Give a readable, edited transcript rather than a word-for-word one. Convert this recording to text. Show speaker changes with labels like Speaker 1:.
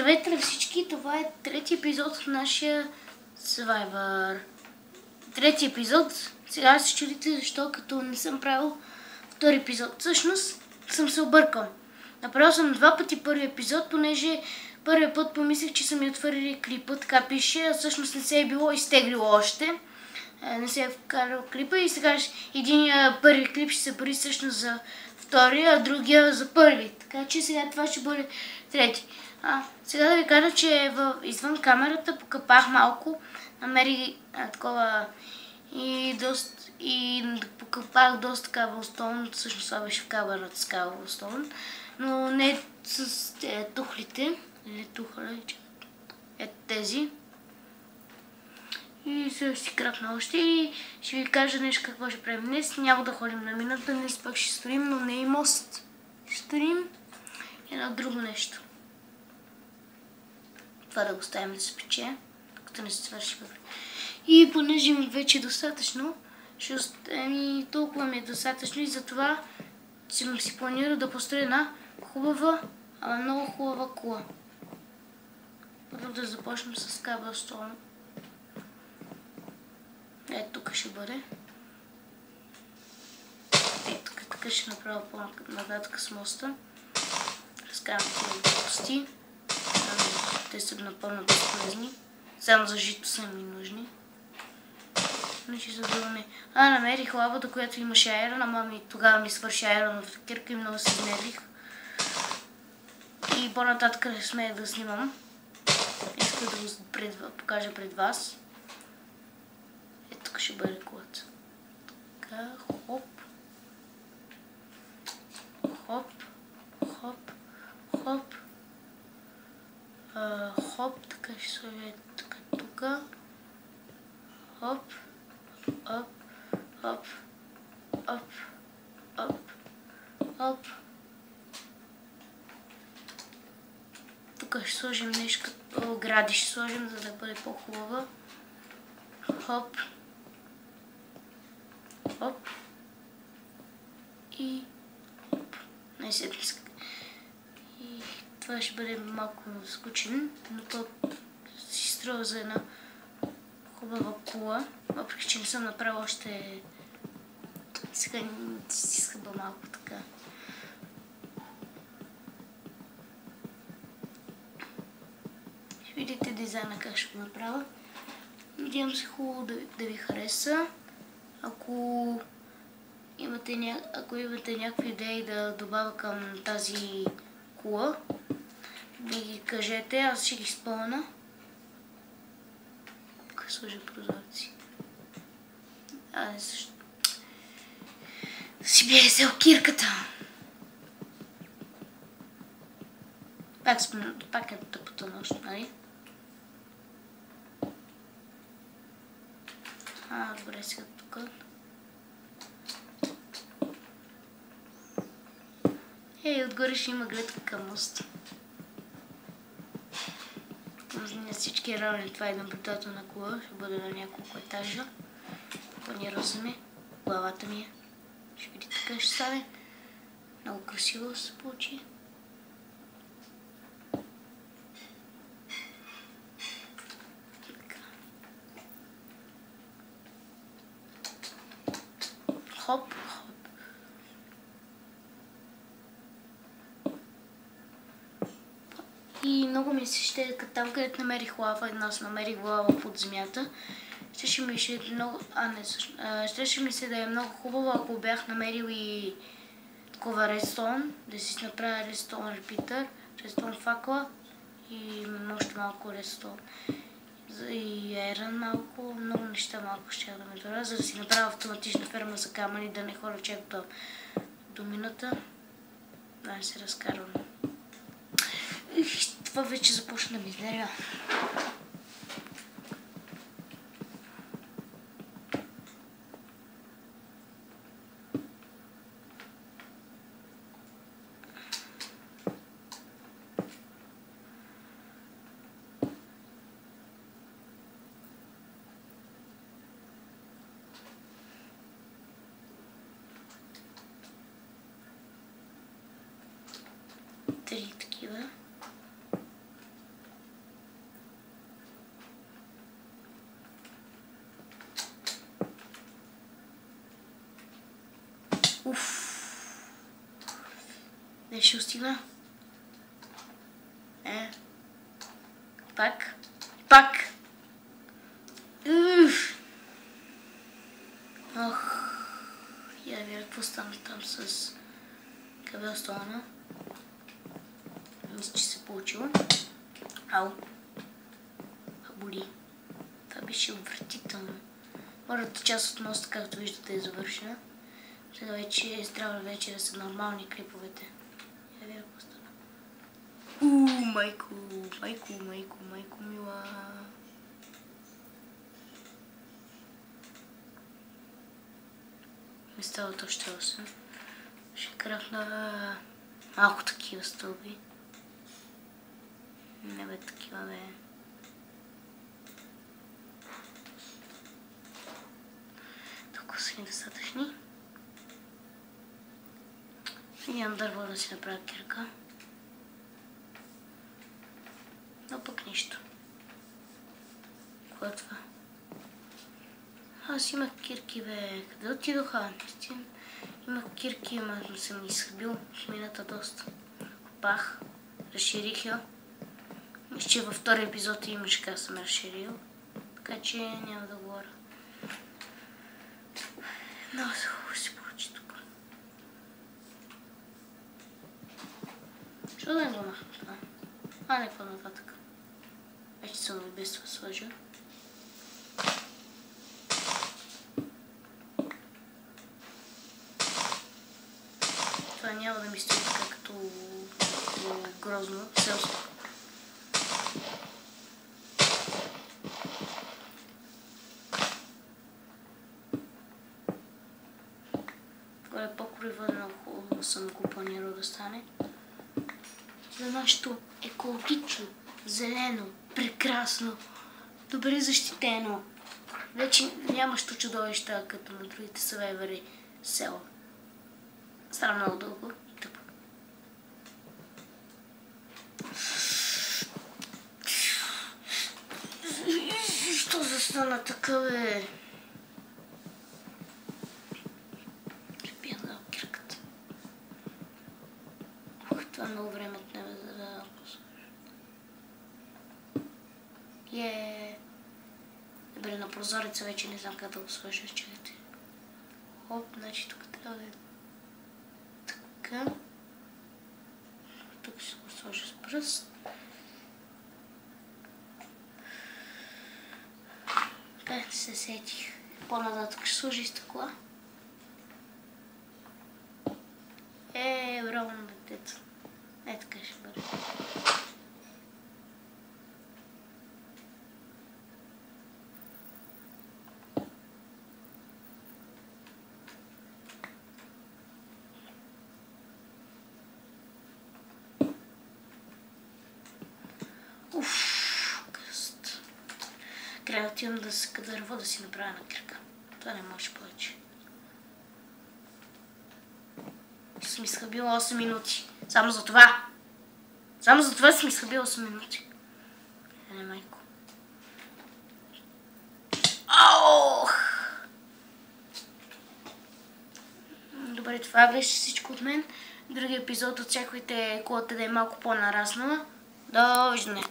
Speaker 1: Здравейте на всички, това е трети епизод от нашия Survivor. Трети епизод. Сега се чудите защо, като не съм правил втори епизод. Всъщност съм се объркал. Направил съм два пъти първи епизод, понеже първият път помислих, че са ми отвърли клипа, така пише, а всъщност не се е било изтеглило още. Не се е вкарал клипа и сега единия първи клип ще се пари всъщност за втория, а другия за първи. Така че сега това ще бъде трети. Сега да ви кажа, че извън камерата покъпах малко, намерих такова и покъпах доста Cobblestone, всъщност това беше в камерата с Cobblestone, но не с тухлите, ето тези. И сега ще си крапна още и ще ви кажа нещо какво ще правим днес. Няма да ходим на мината, днес пак ще сторим, но не и мост. Ще сторим едно друго нещо. Това да го ставим да се пече, докато не се свърши въпреки. И понеже ми вече е достатъчно, толкова ми е достатъчно и затова съм си планирал да построя една хубава, ама много хубава кула. Първо да започнем с Cobblestone. Ето тук ще бъде. Ето така ще направя по-нататък с моста. Разкарам тези глупости. Те са напълно безполезни. Само за жито са ми нужни. Значи задуваме. Намерих лавата, която имаше айрон, ама тогава ми свърши айроновата кирка и много се изнервих. И по-нататък не смея да снимам. Искам да го покажа пред вас. Ето тук ще бъде кулата. Така, хоп. Хоп. Хоп. Хоп. Хоп, така ще сложа така тук. Хоп. Оп. Оп. Оп. Оп. Оп. Тук ще сложим нещо като гради, ще сложим, за да бъде по-хубава. Хоп. Хоп. И хоп. И това ще бъде малко скучен, но то си струва за една хубава кула, въпреки че не съм направила още. Сега си скъба малко така. Ще видите дизайна как ще го направя. Надявам се хубаво да ви хареса. Ако имате някакви идеи да добавя към тази кула, ми ги кажете, аз ще ги изпълня. Тук сложа прозорци. Не също. Си бие взел кирката. Пак е тъпата нощ, нали? Добре, сега тук. Отгоре ще има гледка към моста. На всички равни, това е наблюдателна кула, ще бъде на няколко етажа. Планирал съм главата ми е. Ще видите така ще стане. Много красиво се получи. Хоп, хоп. И много ми се ще, там където намерих лава, аз намерих лава под земята, щеше ми се да е много хубаво, ако бях намерил и такова редстоун, да си направя редстоун репитър, редстоун факла и още малко редстоун. И айрон малко, много неща малко ще да ме дора, за да си направя автоматична ферма за камъни, да не хора чак до минута. Да не се разкарвам. Това вече започна да ми изнервя. Три такива. Къде ще остигна? Пак. Я видя какво стана там с Кабелстоуна. Мисля, че се получило. Ау. Боли. Това беше отвратително. Първата част от моста, както виждате, е завършена. Сега вече трябва вече да са нормални клиповете. Я видя какво стана. Майко мила. Ми стават още 8. Ще крафна малко такива стълби. Не бе такива, бе. Толкова са недостатъчни. И нямам дърво да си направя кирка. Но пък нищо. Кое е това? Аз имах кирки, бе. Къде отидоха? Наистина. Имах кирки, но съм ги изхъбил в мината доста. Копах. Разширих я. Мисля, че във втори епизод имаш как съм разширил. Така че няма да говоря. Много се хубаво си получи тук. Що да не го махам това? Не по-нататък. Вече съм и без това сложил. Това няма да ми стои така като грозно селско. Това е по-корива, много хубаво съм го планирал да стане. За нашето екологично, зелено, прекрасно, добре защитено. Вече нямащо чудовища, като на другите Survivor село. Стара много дълго и тъпо. Що застана така, бе? Ще пия да кирката. Това много време отнеме за да посложа. Добре, на прозореца вече не знам как да го сложа. Чакайте. Хоп, значи тук трябва да е така. Тук ще го сложа с пръст. Как се сетих. По-нататък ще сложи стъкла. Браво на детето. Така ще бъде. Къст. Креативно да се дърво да си направя на кръка. Това не може повече. Съм изхъбила 8 минути. Само за това. Само за това съм изхъбила 8 минути. Не, майко. Добре, това беше всичко от мен. Други епизод очаквайте колата да е малко по-нараснала. Довиждане!